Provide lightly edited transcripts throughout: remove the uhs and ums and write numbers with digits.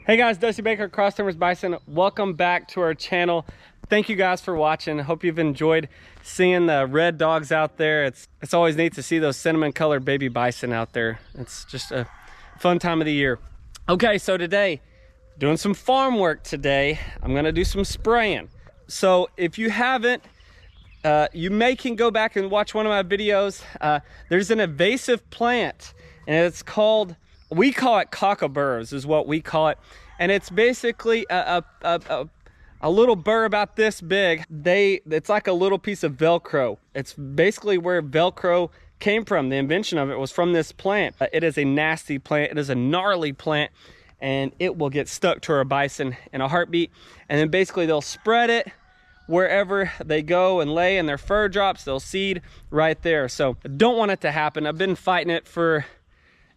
Hey guys, Dusty Baker, Cross Timbers Bison. Welcome back to our channel. Thank you guys for watching. Hope you've enjoyed seeing the red dogs out there. It's always neat to see those cinnamon colored baby bison out there. It's just a fun time of the year. Okay, so today, doing some farm work today. I'm gonna do some spraying. So if you haven't, you can go back and watch one of my videos. There's an invasive plant and it's called, we call it cockleburs is what we call it. And it's basically a little burr about this big. It's like a little piece of Velcro. It's basically where Velcro came from. The invention of it was from this plant. It is a nasty plant. It is a gnarly plant and it will get stuck to our bison in a heartbeat. And then basically they'll spread it wherever they go and lay and their fur drops, they'll seed right there. So I don't want it to happen. I've been fighting it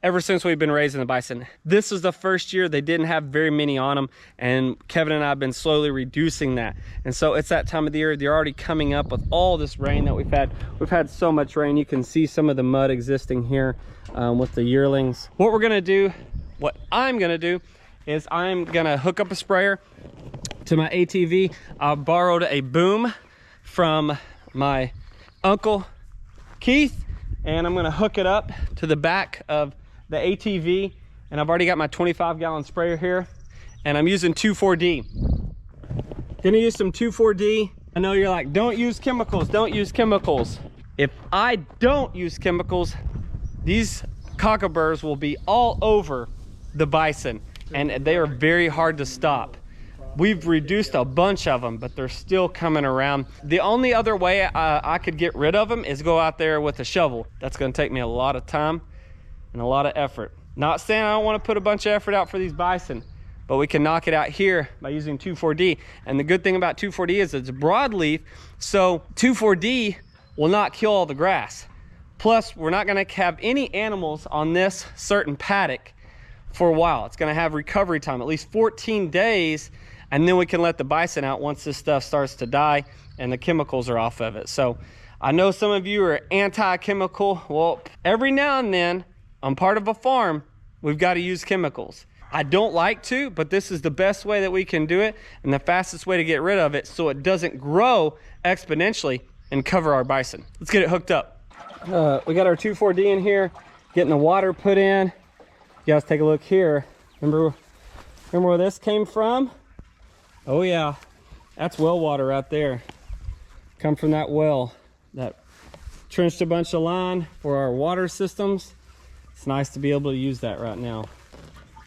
ever since we've been raising the bison. This was the first year they didn't have very many on them, and Kevin and I have been slowly reducing that. And so it's that time of the year. They're already coming up with all this rain that we've had. We've had so much rain. You can see some of the mud existing here with the yearlings. What I'm gonna do is I'm gonna hook up a sprayer to my ATV. I borrowed a boom from my uncle Keith, and I'm gonna hook it up to the back of the ATV, and I've already got my 25-gallon sprayer here, and I'm using 2,4-D. Gonna use some 2,4-D. I know you're like, don't use chemicals, don't use chemicals. If I don't use chemicals, these cockleburs will be all over the bison, and they are very hard to stop. We've reduced a bunch of them, but they're still coming around. The only other way I could get rid of them is go out there with a shovel. That's gonna take me a lot of time and a lot of effort. Not saying I don't wanna put a bunch of effort out for these bison, but we can knock it out here by using 2,4-D. And the good thing about 2,4-D is it's broadleaf, so 2,4-D will not kill all the grass. Plus, we're not gonna have any animals on this certain paddock for a while. It's gonna have recovery time, at least 14 days, and then we can let the bison out once this stuff starts to die and the chemicals are off of it. So I know some of you are anti-chemical. Well, every now and then, on part of a farm, we've got to use chemicals. I don't like to, but this is the best way that we can do it and the fastest way to get rid of it so it doesn't grow exponentially and cover our bison. Let's get it hooked up. We got our 2,4-D in here, getting the water put in. You guys take a look here. Remember where this came from? Oh yeah, that's well water right there. Come from that well that trenched a bunch of line for our water systems. It's nice to be able to use that right now.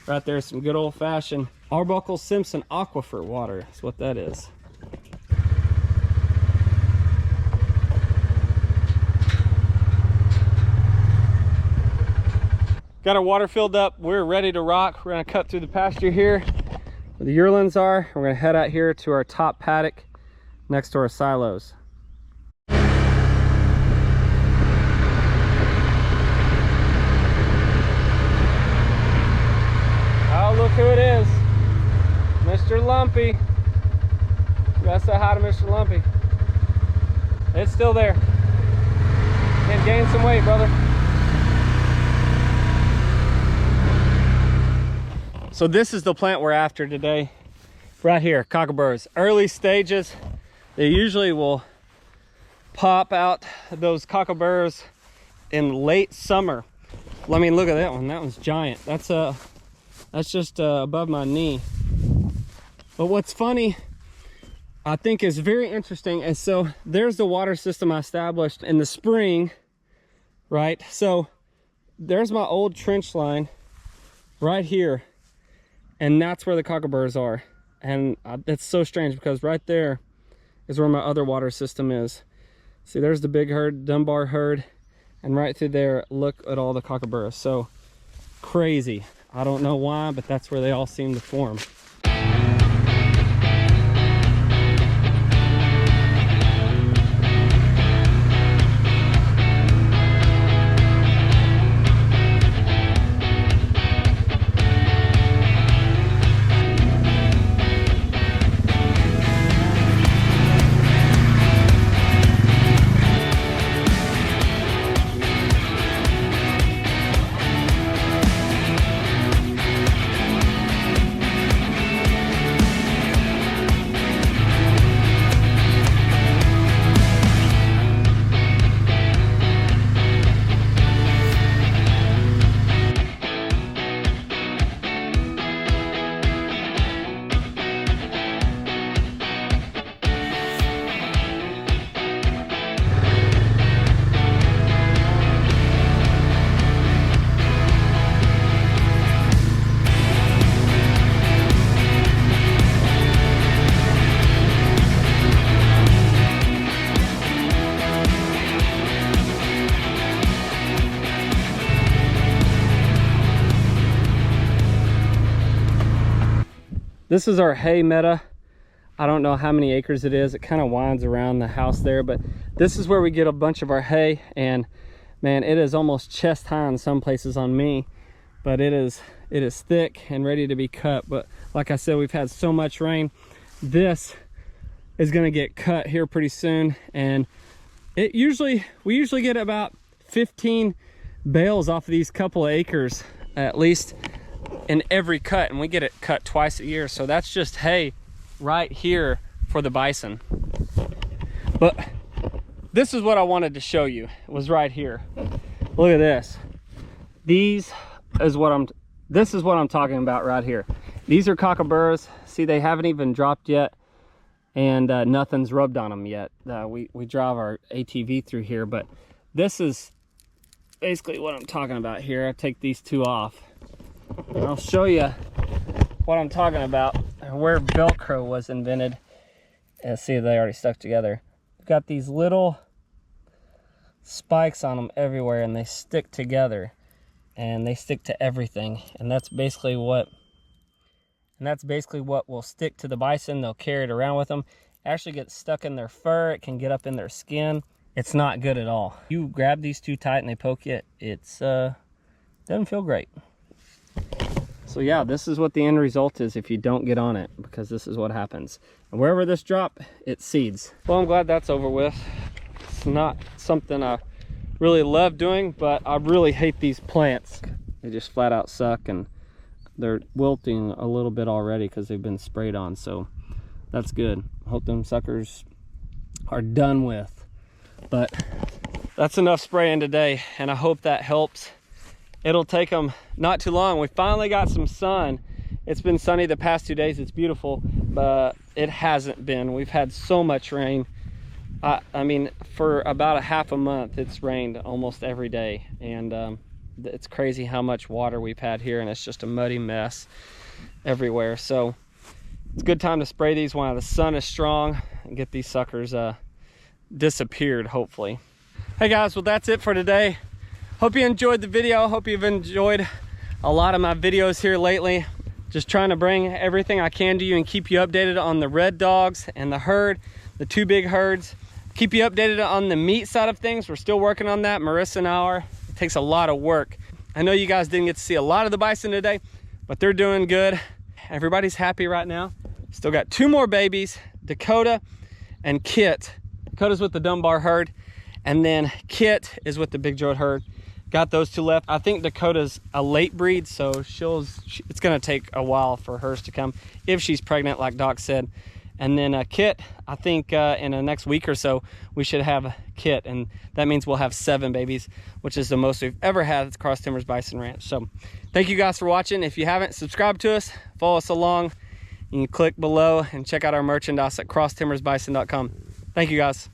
Right there's some good old-fashioned Arbuckle Simpson aquifer water. That's what that is. Got our water filled up. We're ready to rock. We're gonna cut through the pasture here where the yearlings are. We're gonna head out here to our top paddock next to our silos. Oh, look who it is. Mr. Lumpy. You gotta say hi to Mr. Lumpy. It's still there. Can't gain some weight, brother. So this is the plant we're after today. Right here, cockleburs. Early stages, they usually will pop out those cockleburs in late summer. I mean, look at that one. That one's giant. That's just above my knee. But what's funny, I think is very interesting, and so there's the water system I established in the spring, right? So there's my old trench line right here, and that's where the cockleburs are. And it's so strange because right there is where my other water system is. See, there's the big herd, Dunbar herd, and right through there, look at all the cockleburs. So crazy. I don't know why, but that's where they all seem to form. This is our hay meadow. I don't know how many acres it is. It kind of winds around the house there, but this is where we get a bunch of our hay. And man, it is almost chest high in some places on me, but it is thick and ready to be cut. But like I said, we've had so much rain. This is going to get cut here pretty soon, and we usually get about 15 bales off of these couple of acres at least in every cut, and we get it cut twice a year. So that's just hay right here for the bison. But this is what I wanted to show you. It was right here. Look at this. This is what I'm talking about right here. These are cockleburs. See, they haven't even dropped yet, and nothing's rubbed on them yet. We drive our ATV through here, but this is basically what I'm talking about here. I take these two off, and I'll show you what I'm talking about, where Velcro was invented. See, they already stuck together. We've got these little spikes on them everywhere, and they stick together, and they stick to everything. And that's basically what will stick to the bison. They'll carry it around with them. It actually gets stuck in their fur. It can get up in their skin. It's not good at all. You grab these too tight and they poke you, it's doesn't feel great. So yeah, this is what the end result is if you don't get on it, because this is what happens. And wherever this drop, it seeds. Well, I'm glad that's over with. It's not something I really love doing, but I really hate these plants. They just flat out suck, and they're wilting a little bit already because they've been sprayed on. So that's good. Hope them suckers are done with. But that's enough spraying today, and I hope that helps. It'll take them not too long. We finally got some sun. It's been sunny the past 2 days. It's beautiful, but it hasn't been. We've had so much rain. I mean, for about a half a month, it's rained almost every day, and it's crazy how much water we've had here, and it's just a muddy mess everywhere. So it's a good time to spray these while the sun is strong and get these suckers disappeared, hopefully. Hey guys, well, that's it for today. Hope you enjoyed the video. Hope you've enjoyed a lot of my videos here lately. Just trying to bring everything I can to you and keep you updated on the red dogs and the herd, the two big herds. Keep you updated on the meat side of things. We're still working on that. Marissa and I it takes a lot of work. I know you guys didn't get to see a lot of the bison today, but they're doing good. Everybody's happy right now. Still got 2 more babies, Dakota and Kit. Dakota's with the Dunbar herd, and then Kit is with the Big Joe herd. Got those 2 left. I think Dakota's a late breed, so it's gonna take a while for hers to come if she's pregnant, like Doc said. And then Kit, I think in the next week or so, we should have Kit, and that means we'll have 7 babies, which is the most we've ever had at Cross Timbers Bison Ranch. So thank you guys for watching. If you haven't, subscribe to us, follow us along. You can click below and check out our merchandise at crosstimbersbison.com. Thank you guys.